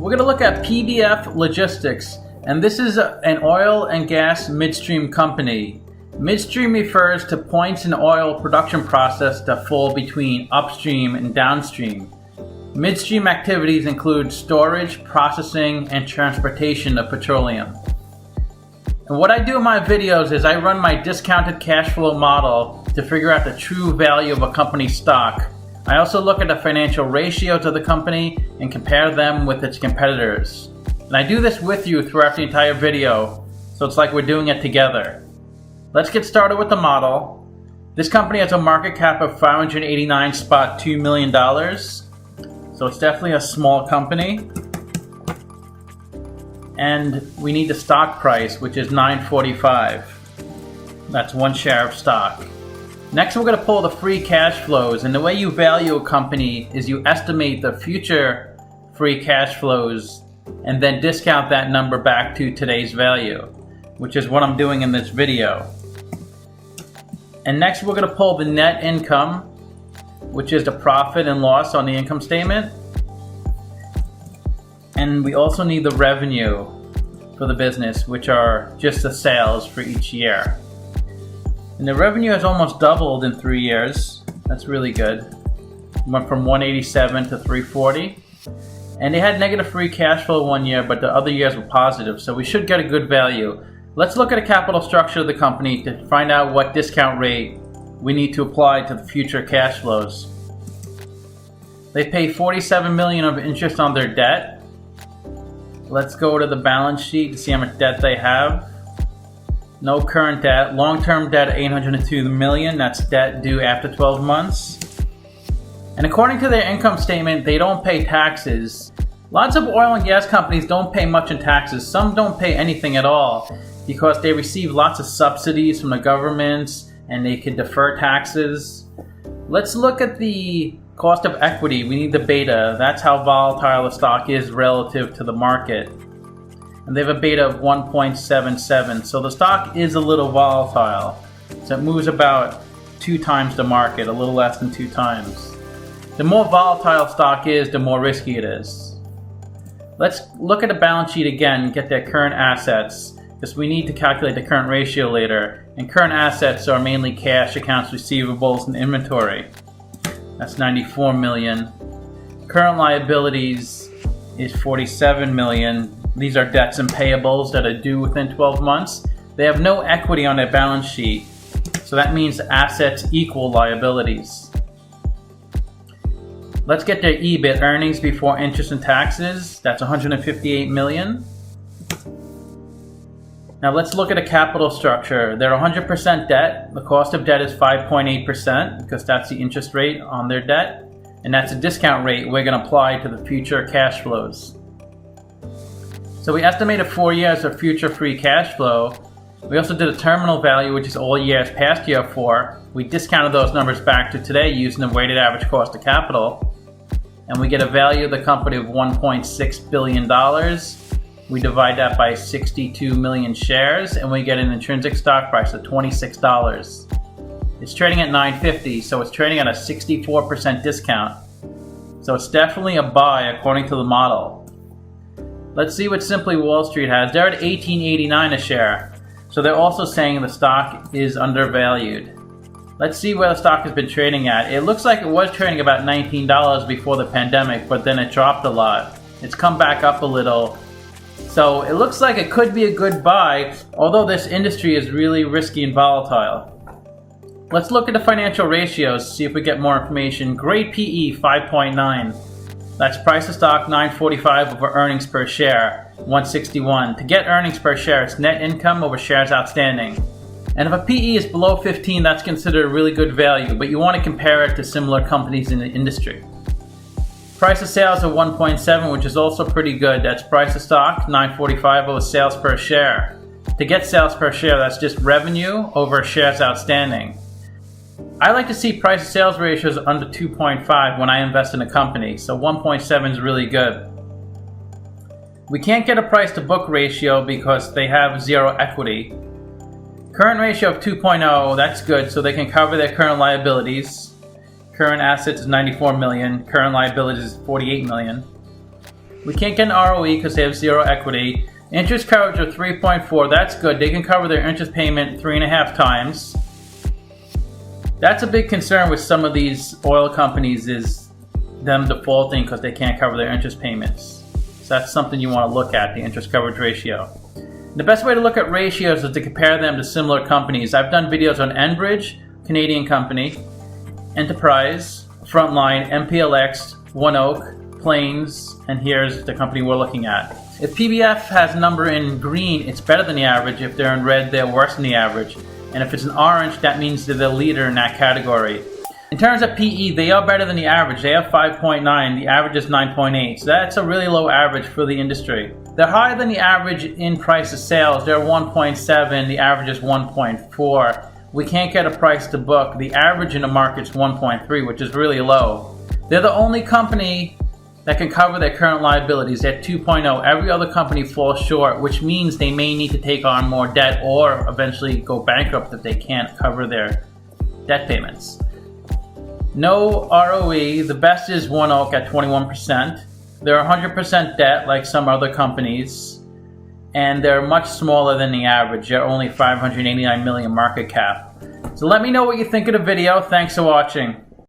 We're going to look at PBF Logistics, and this is an oil and gas midstream company. Midstream refers to points in oil production process that fall between upstream and downstream. Midstream activities include storage, processing, and transportation of petroleum. And what I do in my videos is I run my discounted cash flow model to figure out the true value of a company's stock. I also look at the financial ratios of the company and compare them with its competitors. And I do this with you throughout the entire video, so it's like we're doing it together. Let's get started with the model. This company has a market cap of $589.2 million, so it's definitely a small company. And we need the stock price, which is $9.45. That's one share of stock. Next, we're going to pull the free cash flows. And the way you value a company is you estimate the future free cash flows and then discount that number back to today's value, which is what I'm doing in this video. And next, we're going to pull the net income, which is the profit and loss on the income statement. And we also need the revenue for the business, which are just the sales for each year. And the revenue has almost doubled in 3 years. That's really good. Went from 187 to 340. And they had negative free cash flow 1 year, but the other years were positive, so we should get a good value. Let's look at the capital structure of the company to find out what discount rate we need to apply to the future cash flows. They pay $47 million of interest on their debt. Let's go to the balance sheet to see how much debt they have. No current debt. Long-term debt $802 million. That's debt due after 12 months. And according to their income statement, they don't pay taxes. Lots of oil and gas companies don't pay much in taxes. Some don't pay anything at all because they receive lots of subsidies from the governments and they can defer taxes. Let's look at the cost of equity. We need the beta. That's how volatile the stock is relative to the market. And they have a beta of 1.77. So the stock is a little volatile. So it moves about 2 times the market, a little less than 2 times. The more volatile stock is, the more risky it is. Let's look at the balance sheet again and get their current assets, because we need to calculate the current ratio later. And current assets are mainly cash, accounts receivables, and inventory. That's $94 million. Current liabilities is $47 million. These are debts and payables that are due within 12 months. They have no equity on their balance sheet, so that means assets equal liabilities. Let's get their EBIT, earnings before interest and taxes. That's $158 million. Now let's look at a capital structure. They're 100% debt. The cost of debt is 5.8% because that's the interest rate on their debt. And that's a discount rate we're going to apply to the future cash flows. So we estimated 4 years of future free cash flow. We also did a terminal value, which is all years past year 4. We discounted those numbers back to today using the weighted average cost of capital. And we get a value of the company of $1.6 billion. We divide that by 62 million shares, and we get an intrinsic stock price of $26. It's trading at $9.50, so it's trading at a 64% discount. So it's definitely a buy according to the model. Let's see what Simply Wall Street has. They're at $18.89 a share. So they're also saying the stock is undervalued. Let's see where the stock has been trading at. It looks like it was trading about $19 before the pandemic, but then it dropped a lot. It's come back up a little. So it looks like it could be a good buy, although this industry is really risky and volatile. Let's look at the financial ratios, see if we get more information. Great PE, 5.9. That's price of stock, $9.45 over earnings per share, $161. To get earnings per share, it's net income over shares outstanding. And if a PE is below 15, that's considered a really good value, but you want to compare it to similar companies in the industry. Price of sales of 1.7, which is also pretty good. That's price of stock, $9.45 over sales per share. To get sales per share, that's just revenue over shares outstanding. I like to see price to sales ratios under 2.5 when I invest in a company, so 1.7 is really good. We can't get a price to book ratio because they have zero equity. Current ratio of 2.0, that's good, so they can cover their current liabilities. Current assets is $94 million, current liabilities is $48 million. We can't get an ROE because they have zero equity. Interest coverage of 3.4, that's good. They can cover their interest payment 3.5 times. That's a big concern with some of these oil companies, is them defaulting because they can't cover their interest payments. So that's something you want to look at, the interest coverage ratio. The best way to look at ratios is to compare them to similar companies. I've done videos on Enbridge, Canadian company, Enterprise, Frontline, MPLX, ONEOK, Plains, and here's the company we're looking at. If PBF has a number in green, it's better than the average. If they're in red, they're worse than the average. And if it's an orange, that means they're the leader in that category. In terms of PE, they are better than the average. They have 5.9, the average is 9.8. So that's a really low average for the industry. They're higher than the average in price of sales. They're 1.7, the average is 1.4. We can't get a price to book. The average in the market's 1.3, which is really low. They're the only company that can cover their current liabilities at 2.0. Every other company falls short, which means they may need to take on more debt or eventually go bankrupt if they can't cover their debt payments. No ROE, the best is ONEOK at 21%. They're 100% debt like some other companies, and they're much smaller than the average. They're only 589 million market cap. So let me know what you think of the video. Thanks for watching.